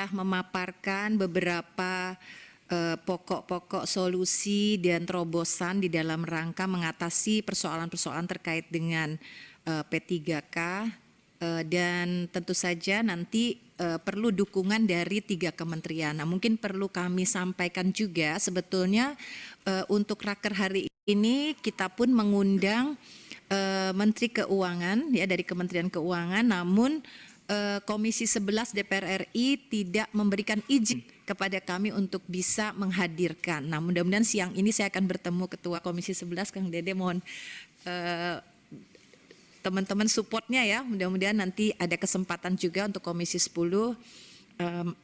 telah memaparkan beberapa pokok-pokok solusi dan terobosan di dalam rangka mengatasi persoalan-persoalan terkait dengan P3K, dan tentu saja nanti perlu dukungan dari 3 kementerian. Nah, mungkin perlu kami sampaikan juga sebetulnya untuk raker hari ini kita pun mengundang Menteri Keuangan ya dari Kementerian Keuangan, namun Komisi 11 DPR RI tidak memberikan izin kepada kami untuk bisa menghadirkan. Nah, mudah-mudahan siang ini saya akan bertemu Ketua Komisi 11, Kang Dede, mohon teman-teman supportnya ya. Mudah-mudahan nanti ada kesempatan juga untuk Komisi 10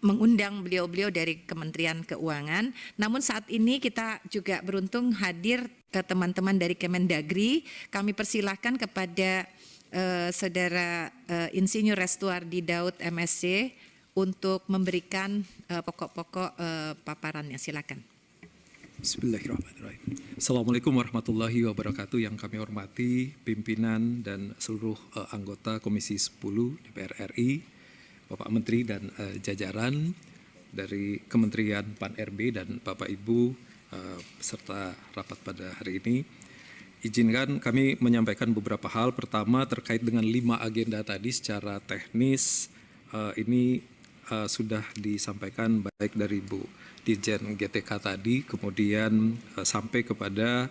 mengundang beliau-beliau dari Kementerian Keuangan. Namun saat ini kita juga beruntung hadir teman-teman dari Kemendagri. Kami persilahkan kepada Saudara Insinyur Restuardi Daud MSc untuk memberikan pokok-pokok paparannya. Silakan. Bismillahirrahmanirrahim. Assalamualaikum warahmatullahi wabarakatuh. Yang kami hormati pimpinan dan seluruh anggota Komisi 10 DPR RI, Bapak Menteri dan jajaran dari Kementerian Pan-RB dan Bapak Ibu peserta rapat pada hari ini. Izinkan kami menyampaikan beberapa hal. Pertama, terkait dengan 5 agenda tadi secara teknis ini sudah disampaikan baik dari Bu Dirjen GTK tadi, kemudian sampai kepada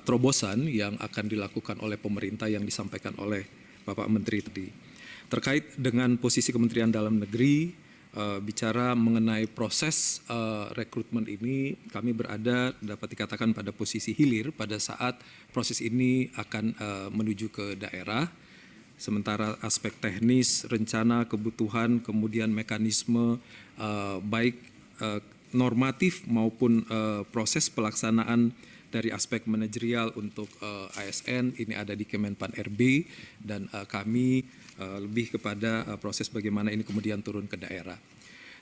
terobosan yang akan dilakukan oleh pemerintah yang disampaikan oleh Bapak Menteri tadi. Terkait dengan posisi Kementerian Dalam Negeri, bicara mengenai proses rekrutmen ini, kami berada dapat dikatakan pada posisi hilir pada saat proses ini akan menuju ke daerah. Sementara aspek teknis, rencana, kebutuhan, kemudian mekanisme baik normatif maupun proses pelaksanaan dari aspek manajerial untuk ASN ini ada di Kemenpan RB, dan kami lebih kepada proses bagaimana ini kemudian turun ke daerah.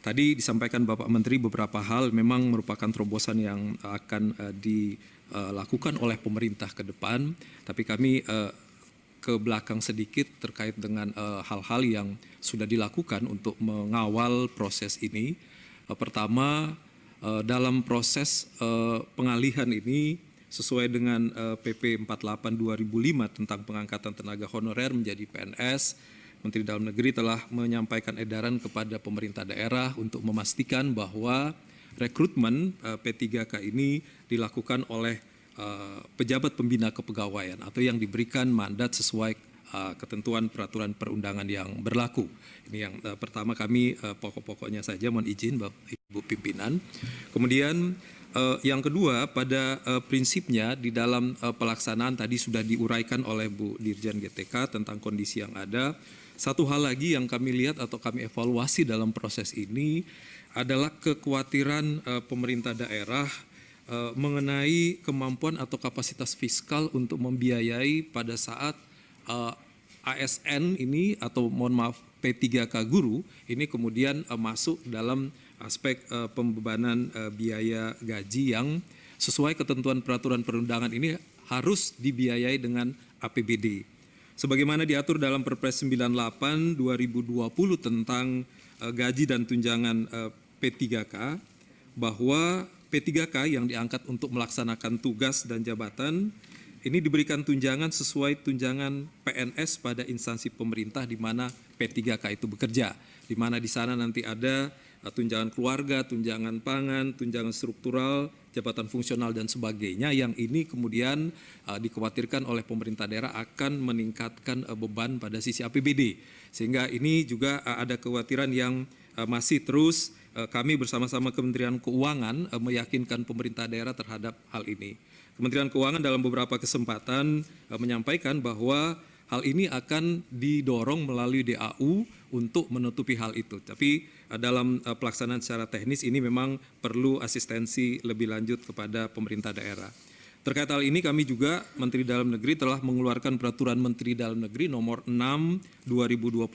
Tadi disampaikan Bapak Menteri beberapa hal memang merupakan terobosan yang akan dilakukan oleh pemerintah ke depan, tapi kami ke belakang sedikit terkait dengan hal-hal yang sudah dilakukan untuk mengawal proses ini. Pertama, dalam proses pengalihan ini sesuai dengan PP 48 2005 tentang pengangkatan tenaga honorer menjadi PNS, Menteri Dalam Negeri telah menyampaikan edaran kepada pemerintah daerah untuk memastikan bahwa rekrutmen P3K ini dilakukan oleh pejabat pembina kepegawaian atau yang diberikan mandat sesuai ketentuan peraturan perundangan yang berlaku. Ini yang pertama kami pokok-pokoknya saja mohon izin Bapak Ibu pimpinan. Kemudian yang kedua, pada prinsipnya di dalam pelaksanaan tadi sudah diuraikan oleh Bu Dirjen GTK tentang kondisi yang ada. Satu hal lagi yang kami lihat atau kami evaluasi dalam proses ini adalah kekhawatiran pemerintah daerah mengenai kemampuan atau kapasitas fiskal untuk membiayai pada saat ASN ini atau mohon maaf P3K guru ini kemudian masuk dalam aspek pembebanan biaya gaji yang sesuai ketentuan peraturan perundangan ini harus dibiayai dengan APBD. Sebagaimana diatur dalam Perpres 98 2020 tentang gaji dan tunjangan P3K, bahwa P3K yang diangkat untuk melaksanakan tugas dan jabatan ini diberikan tunjangan sesuai tunjangan PNS pada instansi pemerintah di mana P3K itu bekerja, di mana di sana nanti ada tunjangan keluarga, tunjangan pangan, tunjangan struktural, jabatan fungsional dan sebagainya, yang ini kemudian dikhawatirkan oleh pemerintah daerah akan meningkatkan beban pada sisi APBD. Sehingga ini juga ada kekhawatiran yang masih terus kami bersama-sama Kementerian Keuangan meyakinkan pemerintah daerah terhadap hal ini. Kementerian Keuangan dalam beberapa kesempatan menyampaikan bahwa hal ini akan didorong melalui DAU untuk menutupi hal itu. Tapi dalam pelaksanaan secara teknis ini memang perlu asistensi lebih lanjut kepada pemerintah daerah. Terkait hal ini kami juga Menteri Dalam Negeri telah mengeluarkan peraturan Menteri Dalam Negeri nomor 6 2021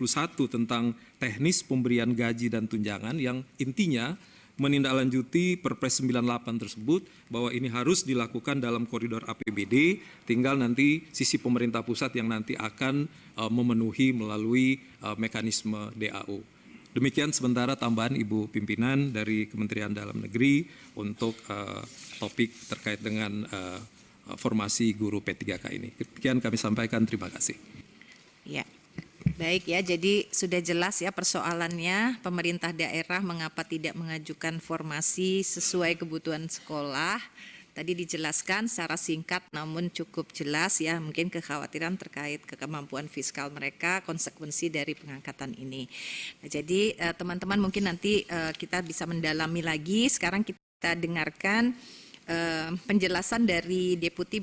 tentang teknis pemberian gaji dan tunjangan yang intinya menindaklanjuti Perpres 98 tersebut bahwa ini harus dilakukan dalam koridor APBD, tinggal nanti sisi pemerintah pusat yang nanti akan memenuhi melalui mekanisme DAU. Demikian sementara tambahan Ibu Pimpinan dari Kementerian Dalam Negeri untuk topik terkait dengan formasi guru P3K ini. Demikian kami sampaikan, terima kasih. Ya, baik ya. Jadi sudah jelas ya persoalannya, pemerintah daerah mengapa tidak mengajukan formasi sesuai kebutuhan sekolah. Tadi dijelaskan secara singkat namun cukup jelas ya, mungkin kekhawatiran terkait kemampuan fiskal mereka, konsekuensi dari pengangkatan ini. Nah, jadi teman-teman mungkin nanti kita bisa mendalami lagi. Sekarang kita dengarkan penjelasan dari Deputi